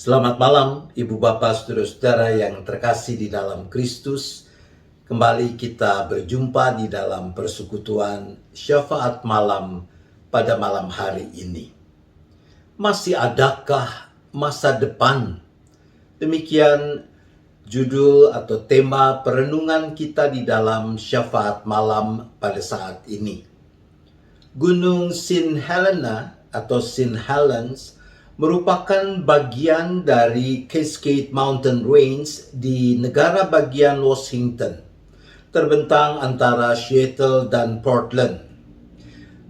Selamat malam, Ibu Bapak, Saudara-saudara yang terkasih di dalam Kristus. Kembali kita berjumpa di dalam persekutuan syafaat malam pada malam hari ini. Masih adakah masa depan? Demikian judul atau tema perenungan kita di dalam syafaat malam pada saat ini. Gunung St. Helena atau St. Helens merupakan bagian dari Cascade Mountain Range di negara bagian Washington, terbentang antara Seattle dan Portland.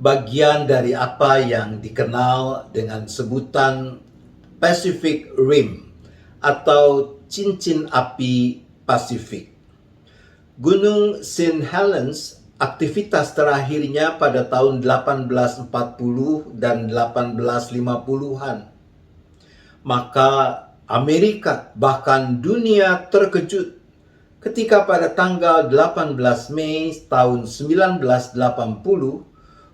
Bagian dari apa yang dikenal dengan sebutan Pacific Rim atau cincin api Pasifik. Gunung St. Helens aktivitas terakhirnya pada tahun 1840 dan 1850-an. Maka Amerika bahkan dunia terkejut ketika pada tanggal 18 Mei tahun 1980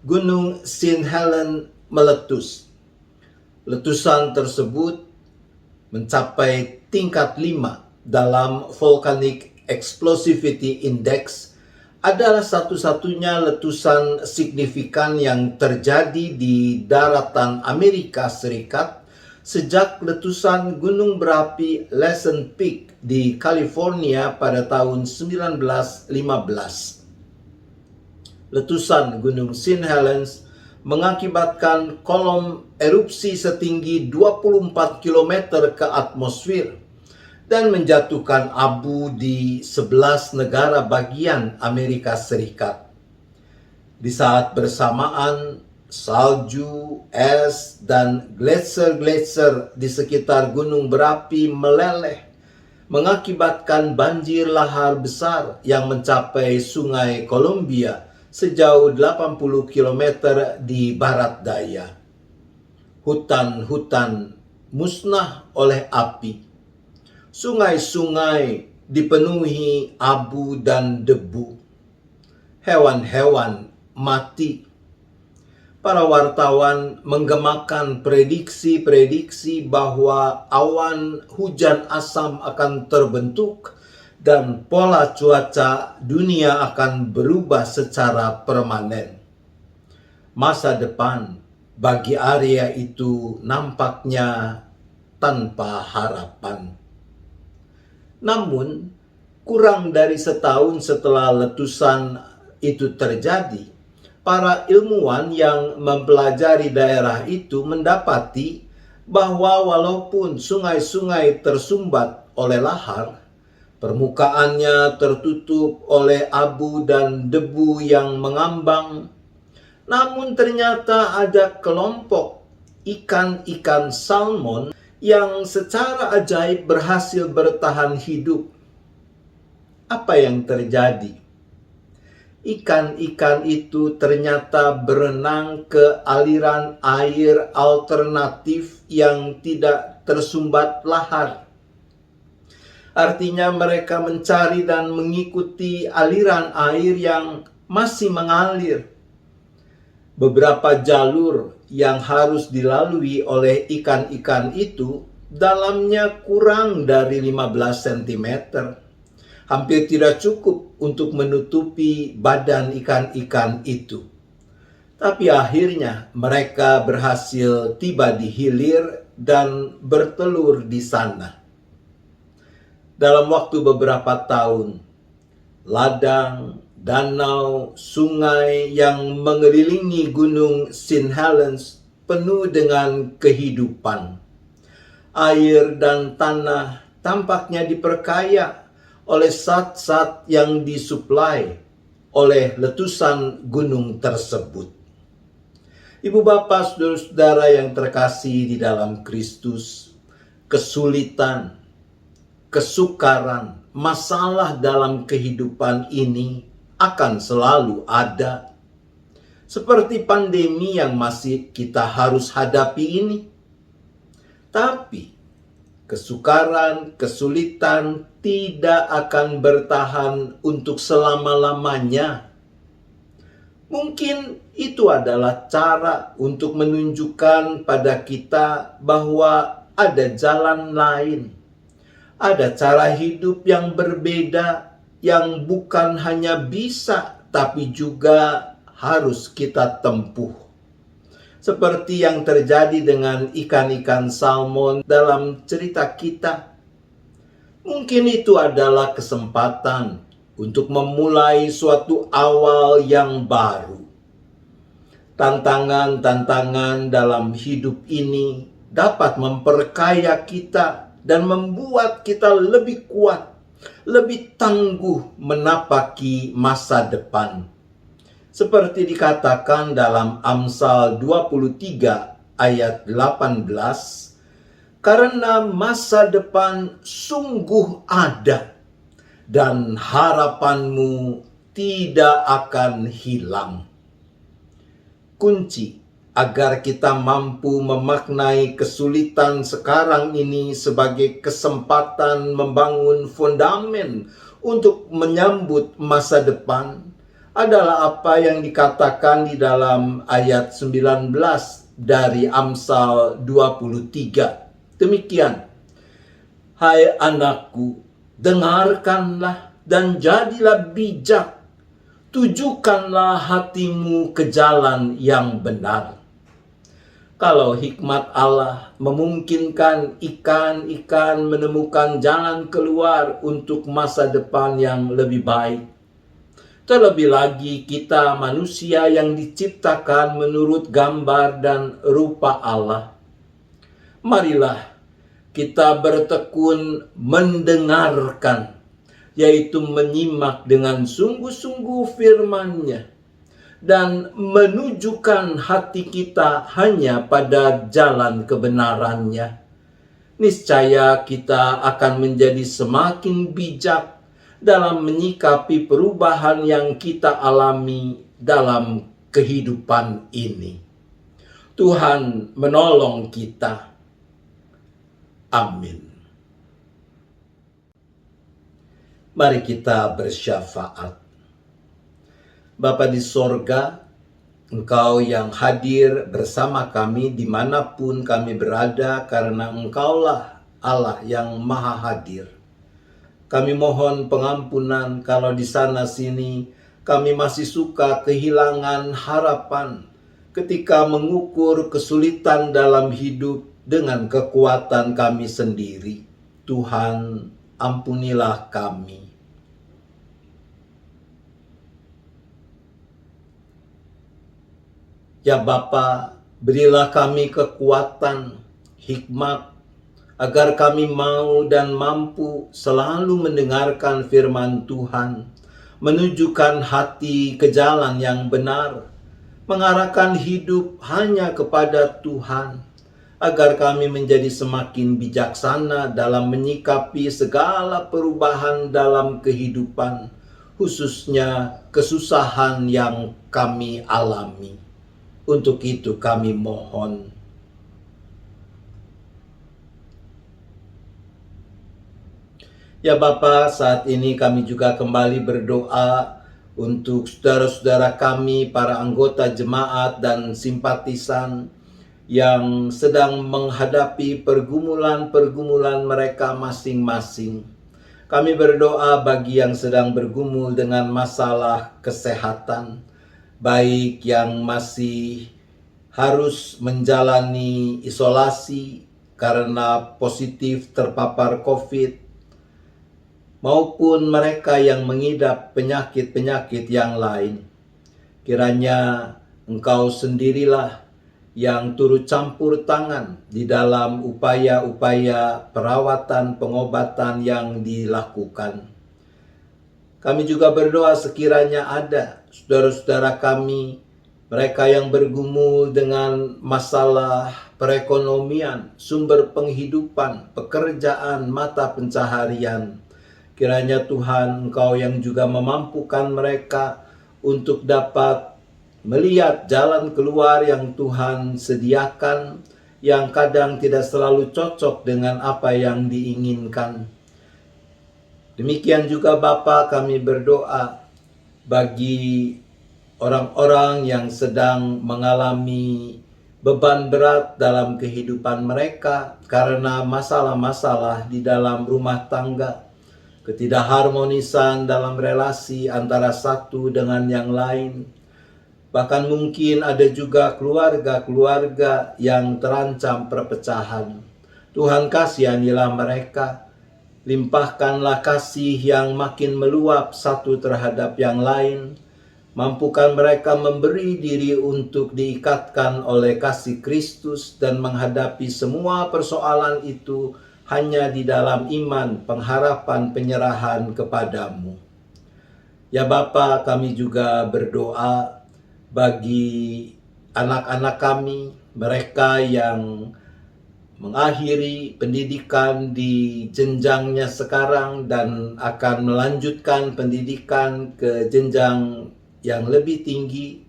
Gunung St. Helens meletus. Letusan tersebut mencapai tingkat 5 dalam Volcanic Explosivity Index, adalah satu-satunya letusan signifikan yang terjadi di daratan Amerika Serikat sejak letusan gunung berapi Lassen Peak di California pada tahun 1915. Letusan Gunung St. Helens mengakibatkan kolom erupsi setinggi 24 km ke atmosfer dan menjatuhkan abu di 11 negara bagian Amerika Serikat. Di saat bersamaan, salju, es, dan gletser-gletser di sekitar gunung berapi meleleh, mengakibatkan banjir lahar besar yang mencapai Sungai Columbia sejauh 80 km di barat daya. Hutan-hutan musnah oleh api. Sungai-sungai dipenuhi abu dan debu. Hewan-hewan mati. Para wartawan menggemakan prediksi-prediksi bahwa awan hujan asam akan terbentuk dan pola cuaca dunia akan berubah secara permanen. Masa depan bagi area itu nampaknya tanpa harapan. Namun, kurang dari setahun setelah letusan itu terjadi, para ilmuwan yang mempelajari daerah itu mendapati bahwa walaupun sungai-sungai tersumbat oleh lahar, permukaannya tertutup oleh abu dan debu yang mengambang, namun ternyata ada kelompok ikan-ikan salmon yang secara ajaib berhasil bertahan hidup. Apa yang terjadi? Ikan-ikan itu ternyata berenang ke aliran air alternatif yang tidak tersumbat lahar. Artinya mereka mencari dan mengikuti aliran air yang masih mengalir. Beberapa jalur yang harus dilalui oleh ikan-ikan itu dalamnya kurang dari 15 cm. Hampir tidak cukup untuk menutupi badan ikan-ikan itu. Tapi akhirnya mereka berhasil tiba di hilir dan bertelur di sana. Dalam waktu beberapa tahun, ladang, danau, sungai yang mengelilingi Gunung St. Helens penuh dengan kehidupan. Air dan tanah tampaknya diperkaya oleh zat-zat yang disuplai oleh letusan gunung tersebut. Ibu bapak, saudara-saudara yang terkasih di dalam Kristus, kesulitan, kesukaran, masalah dalam kehidupan ini akan selalu ada. Seperti pandemi yang masih kita harus hadapi ini. Tapi kesukaran, kesulitan tidak akan bertahan untuk selama-lamanya. Mungkin itu adalah cara untuk menunjukkan pada kita bahwa ada jalan lain. Ada cara hidup yang berbeda, yang bukan hanya bisa, tapi juga harus kita tempuh. Seperti yang terjadi dengan ikan-ikan salmon dalam cerita kita. Mungkin itu adalah kesempatan untuk memulai suatu awal yang baru. Tantangan-tantangan dalam hidup ini dapat memperkaya kita dan membuat kita lebih kuat, lebih tangguh menapaki masa depan. Seperti dikatakan dalam Amsal 23 ayat 18, karena masa depan sungguh ada dan harapanmu tidak akan hilang. Kunci agar kita mampu memaknai kesulitan sekarang ini sebagai kesempatan membangun fondamen untuk menyambut masa depan adalah apa yang dikatakan di dalam ayat 19 dari Amsal 23. Demikian, hai anakku, dengarkanlah dan jadilah bijak, tujukanlah hatimu ke jalan yang benar. Kalau hikmat Allah memungkinkan ikan-ikan menemukan jalan keluar untuk masa depan yang lebih baik, terlebih lagi kita manusia yang diciptakan menurut gambar dan rupa Allah. Marilah kita bertekun mendengarkan, yaitu menyimak dengan sungguh-sungguh firman-Nya, dan menunjukkan hati kita hanya pada jalan kebenaran-Nya. Niscaya kita akan menjadi semakin bijak dalam menyikapi perubahan yang kita alami dalam kehidupan ini. Tuhan menolong kita. Amin. Mari kita bersyafaat. Bapa di sorga, Engkau yang hadir bersama kami dimanapun kami berada, karena Engkaulah Allah yang maha hadir. Kami mohon pengampunan kalau di sana sini kami masih suka kehilangan harapan ketika mengukur kesulitan dalam hidup dengan kekuatan kami sendiri. Tuhan, ampunilah kami. Ya Bapa, berilah kami kekuatan, hikmat, agar kami mau dan mampu selalu mendengarkan firman Tuhan, menunjukkan hati ke jalan yang benar, mengarahkan hidup hanya kepada Tuhan, agar kami menjadi semakin bijaksana dalam menyikapi segala perubahan dalam kehidupan, khususnya kesusahan yang kami alami. Untuk itu kami mohon, ya Bapa, saat ini kami juga kembali berdoa untuk saudara-saudara kami, para anggota jemaat dan simpatisan yang sedang menghadapi pergumulan-pergumulan mereka masing-masing. Kami berdoa bagi yang sedang bergumul dengan masalah kesehatan, baik yang masih harus menjalani isolasi karena positif terpapar COVID, maupun mereka yang mengidap penyakit-penyakit yang lain. Kiranya Engkau sendirilah yang turut campur tangan di dalam upaya-upaya perawatan pengobatan yang dilakukan. Kami juga berdoa sekiranya ada saudara-saudara kami, mereka yang bergumul dengan masalah perekonomian, sumber penghidupan, pekerjaan, mata pencaharian. Kiranya Tuhan, Engkau yang juga memampukan mereka untuk dapat melihat jalan keluar yang Tuhan sediakan, yang kadang tidak selalu cocok dengan apa yang diinginkan. Demikian juga Bapa, kami berdoa bagi orang-orang yang sedang mengalami beban berat dalam kehidupan mereka karena masalah-masalah di dalam rumah tangga, ketidakharmonisan dalam relasi antara satu dengan yang lain. Bahkan mungkin ada juga keluarga-keluarga yang terancam perpecahan. Tuhan kasihanilah mereka, limpahkanlah kasih yang makin meluap satu terhadap yang lain. Mampukan mereka memberi diri untuk diikatkan oleh kasih Kristus dan menghadapi semua persoalan itu hanya di dalam iman, pengharapan, penyerahan kepadamu. Ya Bapa, kami juga berdoa bagi anak-anak kami, mereka yang mengakhiri pendidikan di jenjangnya sekarang dan akan melanjutkan pendidikan ke jenjang yang lebih tinggi.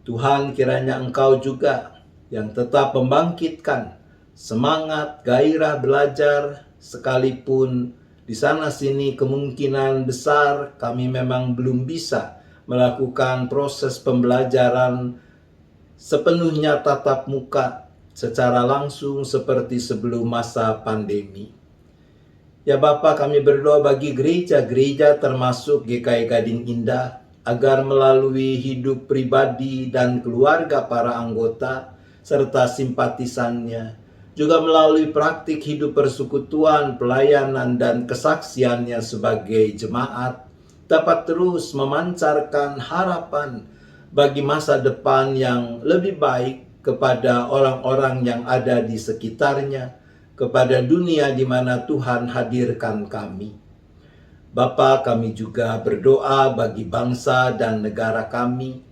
Tuhan, kiranya Engkau juga yang tetap membangkitkan semangat, gairah belajar, sekalipun di sana sini kemungkinan besar kami memang belum bisa melakukan proses pembelajaran sepenuhnya tatap muka secara langsung seperti sebelum masa pandemi. Ya Bapa, kami berdoa bagi gereja-gereja termasuk GKI Gading Indah, agar melalui hidup pribadi dan keluarga para anggota serta simpatisannya, juga melalui praktik hidup persekutuan, pelayanan, dan kesaksiannya sebagai jemaat, dapat terus memancarkan harapan bagi masa depan yang lebih baik kepada orang-orang yang ada di sekitarnya, kepada dunia di mana Tuhan hadirkan kami. Bapa, kami juga berdoa bagi bangsa dan negara kami,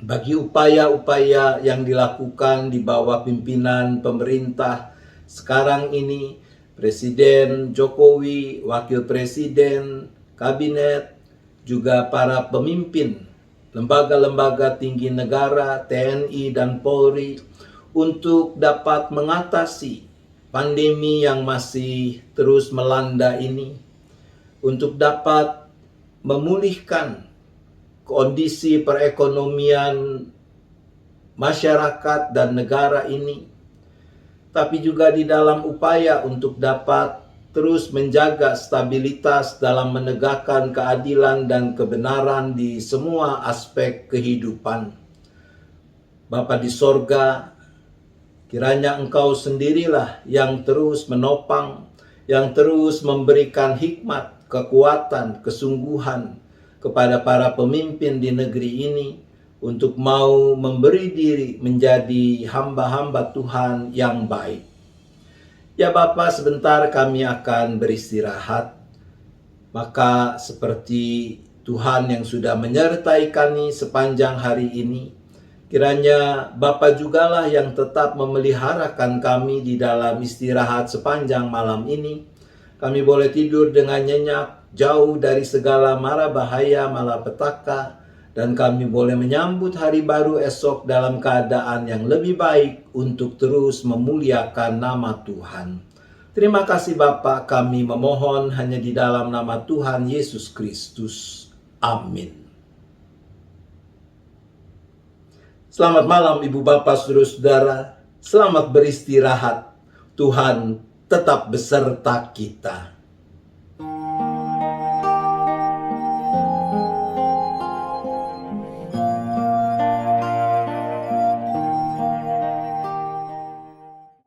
bagi upaya-upaya yang dilakukan di bawah pimpinan pemerintah sekarang ini, Presiden Jokowi, Wakil Presiden, Kabinet, juga para pemimpin lembaga-lembaga tinggi negara, TNI dan Polri, untuk dapat mengatasi pandemi yang masih terus melanda ini, untuk dapat memulihkan kondisi perekonomian masyarakat dan negara ini, tapi juga di dalam upaya untuk dapat terus menjaga stabilitas dalam menegakkan keadilan dan kebenaran di semua aspek kehidupan. Bapa di sorga, kiranya Engkau sendirilah yang terus menopang, yang terus memberikan hikmat, kekuatan, kesungguhan kepada para pemimpin di negeri ini untuk mau memberi diri menjadi hamba-hamba Tuhan yang baik. Ya Bapa, sebentar kami akan beristirahat. Maka seperti Tuhan yang sudah menyertai kami sepanjang hari ini, kiranya Bapa jugalah yang tetap memeliharakan kami di dalam istirahat sepanjang malam ini. Kami boleh tidur dengan nyenyak, jauh dari segala mara bahaya, malapetaka, dan kami boleh menyambut hari baru esok dalam keadaan yang lebih baik untuk terus memuliakan nama Tuhan. Terima kasih Bapa, kami memohon hanya di dalam nama Tuhan Yesus Kristus. Amin. Selamat malam Ibu Bapak Saudara-saudara. Selamat beristirahat. Tuhan tetap beserta kita.